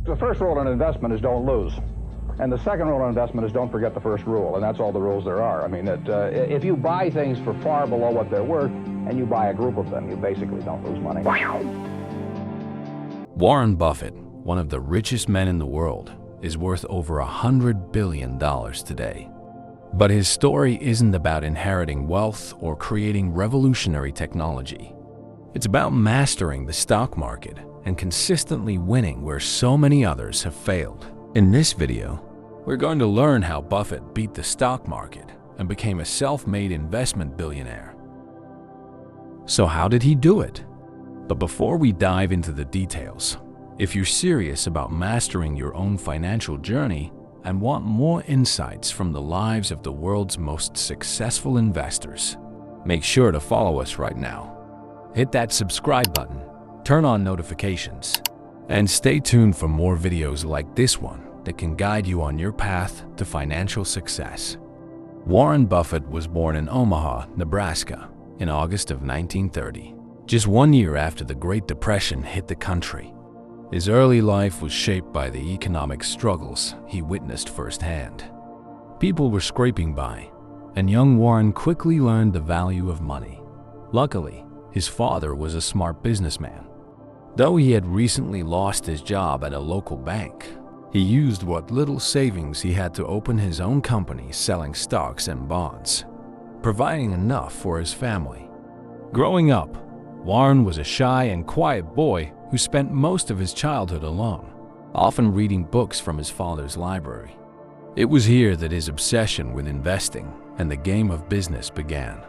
The first rule in investment is don't lose. And the second rule in investment is don't forget the first rule, and that's all the rules there are. I mean, if you buy things for far below what they're worth, and you buy a group of them, you basically don't lose money. Warren Buffett, one of the richest men in the world, is worth over $100 billion today. But his story isn't about inheriting wealth or creating revolutionary technology. It's about mastering the stock market and consistently winning where so many others have failed. In this video, we're going to learn how Buffett beat the stock market and became a self-made investment billionaire. So how did he do it? But before we dive into the details, if you're serious about mastering your own financial journey and want more insights from the lives of the world's most successful investors, make sure to follow us right now. Hit that subscribe button, turn on notifications, and stay tuned for more videos like this one that can guide you on your path to financial success. Warren Buffett was born in Omaha, Nebraska, in August of 1930, just 1 year after the Great Depression hit the country. His early life was shaped by the economic struggles he witnessed firsthand. People were scraping by, and young Warren quickly learned the value of money. Luckily, his father was a smart businessman. Though he had recently lost his job at a local bank, he used what little savings he had to open his own company selling stocks and bonds, providing enough for his family. Growing up, Warren was a shy and quiet boy who spent most of his childhood alone, often reading books from his father's library. It was here that his obsession with investing and the game of business began.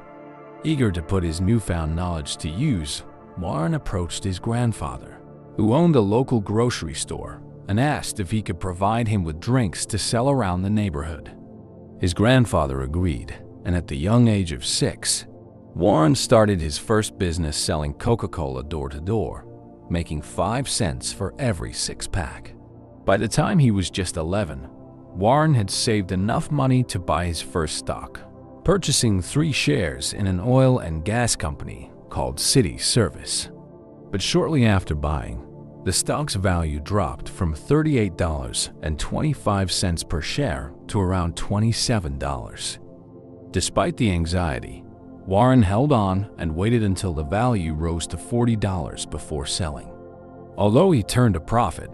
Eager to put his newfound knowledge to use, Warren approached his grandfather, who owned a local grocery store, and asked if he could provide him with drinks to sell around the neighborhood. His grandfather agreed, and at the young age of 6, Warren started his first business selling Coca-Cola door-to-door, making 5 cents for every 6-pack. By the time he was just 11, Warren had saved enough money to buy his first stock, purchasing 3 shares in an oil and gas company called City Service. But shortly after buying, the stock's value dropped from $38.25 per share to around $27. Despite the anxiety, Warren held on and waited until the value rose to $40 before selling. Although he turned a profit,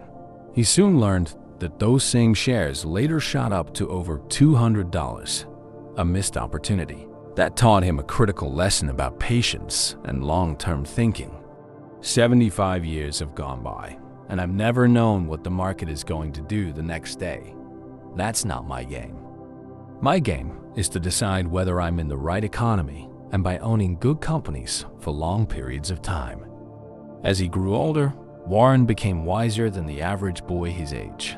he soon learned that those same shares later shot up to over $200, a missed opportunity that taught him a critical lesson about patience and long-term thinking. 75 years have gone by, and I've never known what the market is going to do the next day. That's not my game. My game is to decide whether I'm in the right economy and by owning good companies for long periods of time. As he grew older, Warren became wiser than the average boy his age.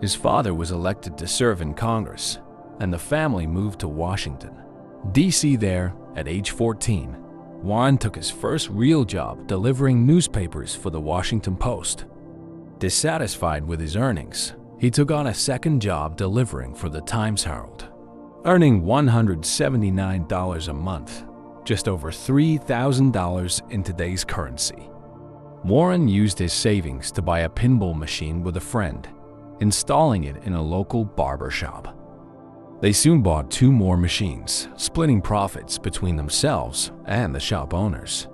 His father was elected to serve in Congress, and the family moved to Washington, D.C. There, at age 14, Warren took his first real job delivering newspapers for the Washington Post. Dissatisfied with his earnings, he took on a second job delivering for the Times Herald, earning $179 a month, just over $3,000 in today's currency. Warren used his savings to buy a pinball machine with a friend, installing it in a local barber shop. They soon bought 2 more machines, splitting profits between themselves and the shop owners.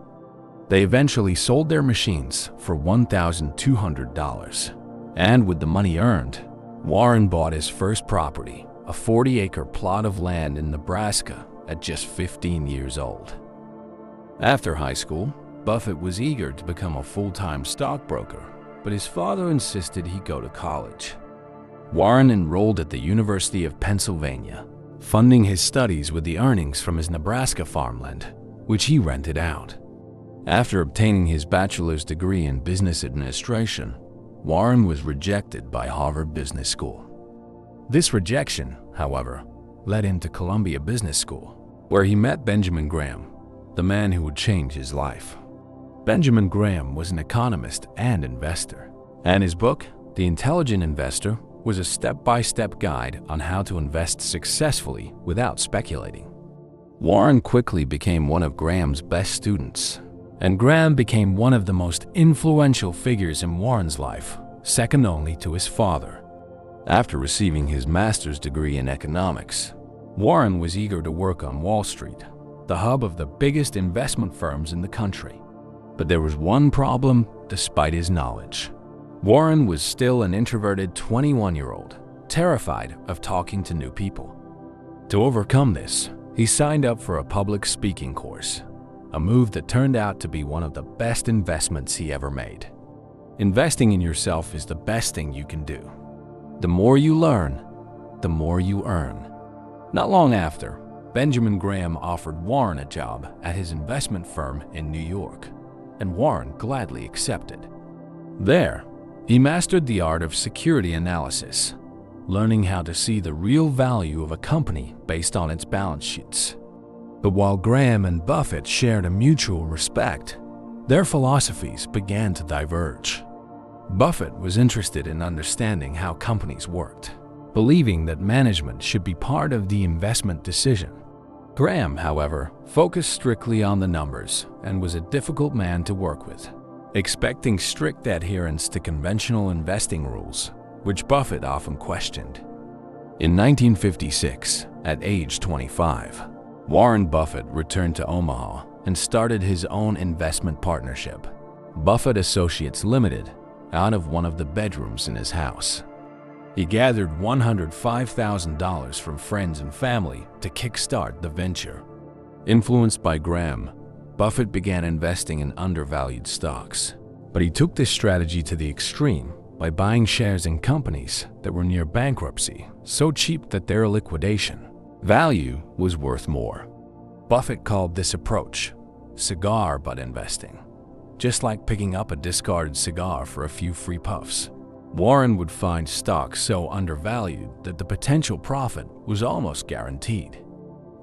They eventually sold their machines for $1,200, and with the money earned, Warren bought his first property, a 40-acre plot of land in Nebraska, at just 15 years old. After high school, Buffett was eager to become a full-time stockbroker, but his father insisted he go to college. Warren enrolled at the University of Pennsylvania, funding his studies with the earnings from his Nebraska farmland, which he rented out. After obtaining his bachelor's degree in business administration, Warren was rejected by Harvard Business School. This rejection, however, led him to Columbia Business School, where he met Benjamin Graham, the man who would change his life. Benjamin Graham was an economist and investor, and his book, The Intelligent Investor, was a step-by-step guide on how to invest successfully without speculating. Warren quickly became one of Graham's best students, and Graham became one of the most influential figures in Warren's life second only to his father. After receiving his master's degree in economics, Warren was eager to work on Wall Street, the hub of the biggest investment firms in the country. But there was one problem despite his knowledge. Warren was still an introverted 21-year-old, terrified of talking to new people. To overcome this, he signed up for a public speaking course, a move that turned out to be one of the best investments he ever made. Investing in yourself is the best thing you can do. The more you learn, the more you earn. Not long after, Benjamin Graham offered Warren a job at his investment firm in New York, and Warren gladly accepted. There, he mastered the art of security analysis, learning how to see the real value of a company based on its balance sheets. But while Graham and Buffett shared a mutual respect, their philosophies began to diverge. Buffett was interested in understanding how companies worked, believing that management should be part of the investment decision. Graham, however, focused strictly on the numbers and was a difficult man to work with, expecting strict adherence to conventional investing rules, which Buffett often questioned. In 1956, at age 25, Warren Buffett returned to Omaha and started his own investment partnership, Buffett Associates Limited, out of one of the bedrooms in his house. He gathered $105,000 from friends and family to kickstart the venture. Influenced by Graham, Buffett began investing in undervalued stocks, but he took this strategy to the extreme by buying shares in companies that were near bankruptcy, so cheap that their liquidation value was worth more. Buffett called this approach cigar butt investing, just like picking up a discarded cigar for a few free puffs. Warren would find stocks so undervalued that the potential profit was almost guaranteed.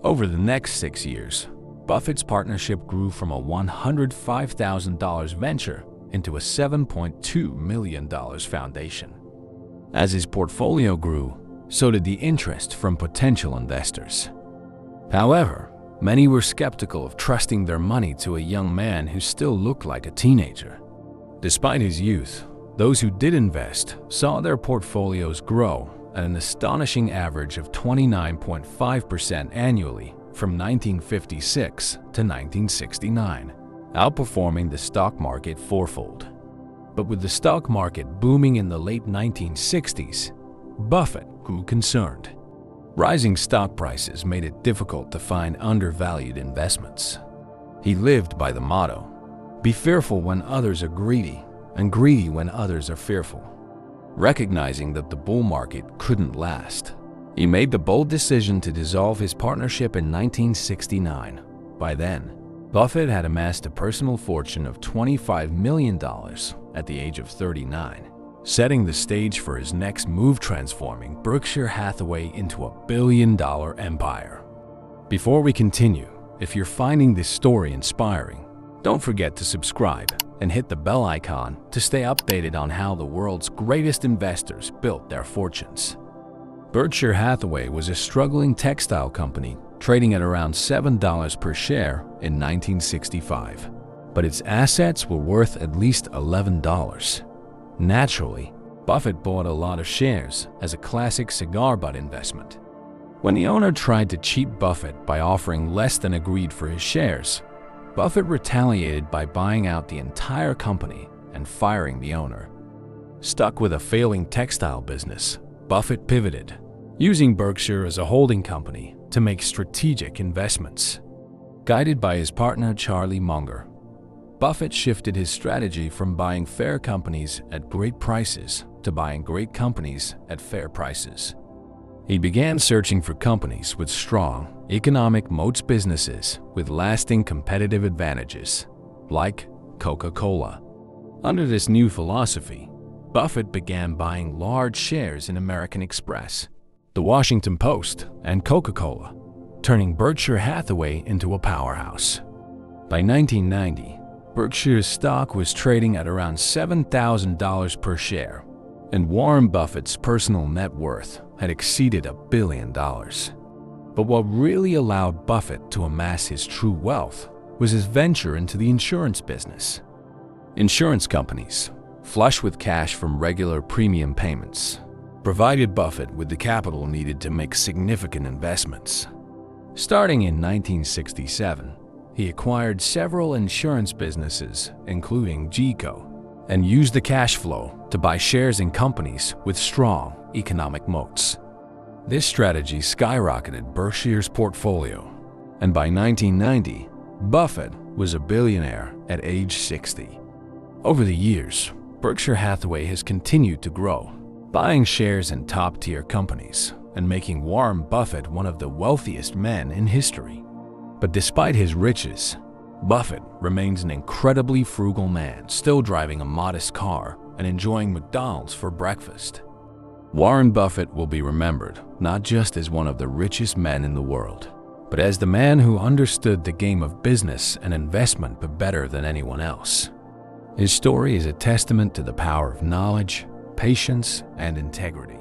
Over the next 6 years, Buffett's partnership grew from a $105,000 venture into a $7.2 million foundation. As his portfolio grew, so did the interest from potential investors. However, many were skeptical of trusting their money to a young man who still looked like a teenager. Despite his youth, those who did invest saw their portfolios grow at an astonishing average of 29.5% annually from 1956 to 1969, outperforming the stock market fourfold. But with the stock market booming in the late 1960s, Buffett grew concerned. Rising stock prices made it difficult to find undervalued investments. He lived by the motto, "Be fearful when others are greedy, and greedy when others are fearful." Recognizing that the bull market couldn't last, he made the bold decision to dissolve his partnership in 1969. By then, Buffett had amassed a personal fortune of $25 million at the age of 39, setting the stage for his next move, transforming Berkshire Hathaway into a billion-dollar empire. Before we continue, if you're finding this story inspiring, don't forget to subscribe and hit the bell icon to stay updated on how the world's greatest investors built their fortunes. Berkshire Hathaway was a struggling textile company trading at around $7 per share in 1965, but its assets were worth at least $11. Naturally, Buffett bought a lot of shares as a classic cigar butt investment. When the owner tried to cheat Buffett by offering less than agreed for his shares, Buffett retaliated by buying out the entire company and firing the owner. Stuck with a failing textile business, Buffett pivoted, using Berkshire as a holding company to make strategic investments. Guided by his partner Charlie Munger, Buffett shifted his strategy from buying fair companies at great prices to buying great companies at fair prices. He began searching for companies with strong economic moats, businesses with lasting competitive advantages, like Coca-Cola. Under this new philosophy, Buffett began buying large shares in American Express, the Washington Post, and Coca-Cola, turning Berkshire Hathaway into a powerhouse. By 1990, Berkshire's stock was trading at around $7,000 per share, and Warren Buffett's personal net worth had exceeded $1 billion. But what really allowed Buffett to amass his true wealth was his venture into the insurance business. Insurance companies, flush with cash from regular premium payments, provided Buffett with the capital needed to make significant investments. Starting in 1967, he acquired several insurance businesses, including GEICO, and used the cash flow to buy shares in companies with strong economic moats. This strategy skyrocketed Berkshire's portfolio, and by 1990, Buffett was a billionaire at age 60. Over the years, Berkshire Hathaway has continued to grow, buying shares in top-tier companies and making Warren Buffett one of the wealthiest men in history. But despite his riches, Buffett remains an incredibly frugal man, still driving a modest car and enjoying McDonald's for breakfast. Warren Buffett will be remembered not just as one of the richest men in the world, but as the man who understood the game of business and investment better than anyone else. His story is a testament to the power of knowledge, patience, and integrity.